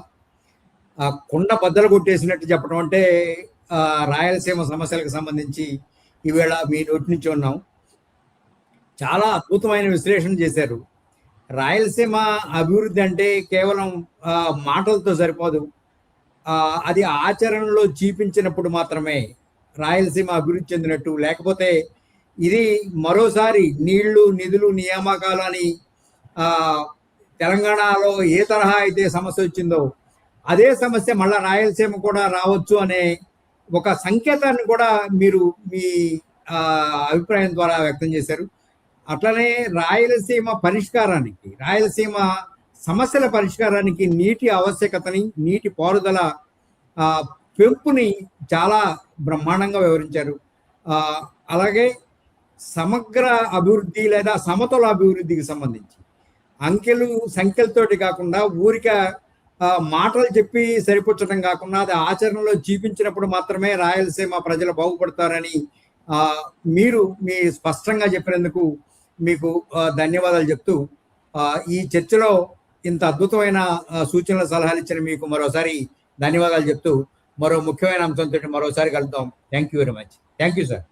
కుండ బద్దలు కొట్టేసినట్టు చెప్పడం, అంటే రాయలసీమ సమస్యలకు సంబంధించి ఈవేళ మీ నోటి నుంచి ఉన్నాం. చాలా అద్భుతమైన విశ్లేషణ చేశారు. రాయలసీమ అభివృద్ధి అంటే కేవలం మాటలతో సరిపోదు, అది ఆచరణలో చూపించినప్పుడు మాత్రమే రాయలసీమ అభివృద్ధి చెందినట్టు. లేకపోతే ఇది మరోసారి నీళ్లు, నిధులు, నియామకాలు అని తెలంగాణలో ఏ తరహా అయితే సమస్య వచ్చిందో అదే సమస్య మళ్ళా రాయలసీమ కూడా రావచ్చు అనే ఒక సంకేతాన్ని కూడా మీరు మీ అభిప్రాయం ద్వారా వ్యక్తం చేశారు. అట్లనే రాయలసీమ పరిష్కారానికి, రాయలసీమ సమస్యల పరిష్కారానికి నీటి ఆవశ్యకతని, నీటి పారుదల పెంపుని చాలా బ్రహ్మాండంగా వివరించారు. అలాగే సమగ్ర అభివృద్ధి లేదా సమతుల అభివృద్ధికి సంబంధించి అంకెలు సంఖ్యలతోటి కాకుండా ఊరిక మాటలు చెప్పి సరిపుచ్చడం కాకుండా అది ఆచరణలో చూపించినప్పుడు మాత్రమే రాయలసీమ ప్రజలు బాగుపడతారని మీరు మీ స్పష్టంగా చెప్పినందుకు మీకు ధన్యవాదాలు చెప్తూ ఈ చర్చలో ఇంత అద్భుతమైన సూచనల సలహాలు ఇచ్చిన మీకు మరోసారి ధన్యవాదాలు చెప్తూ మరో ముఖ్యమైన అంశంతో మరోసారి కలుద్దాం. Thank you very much. Thank you sir.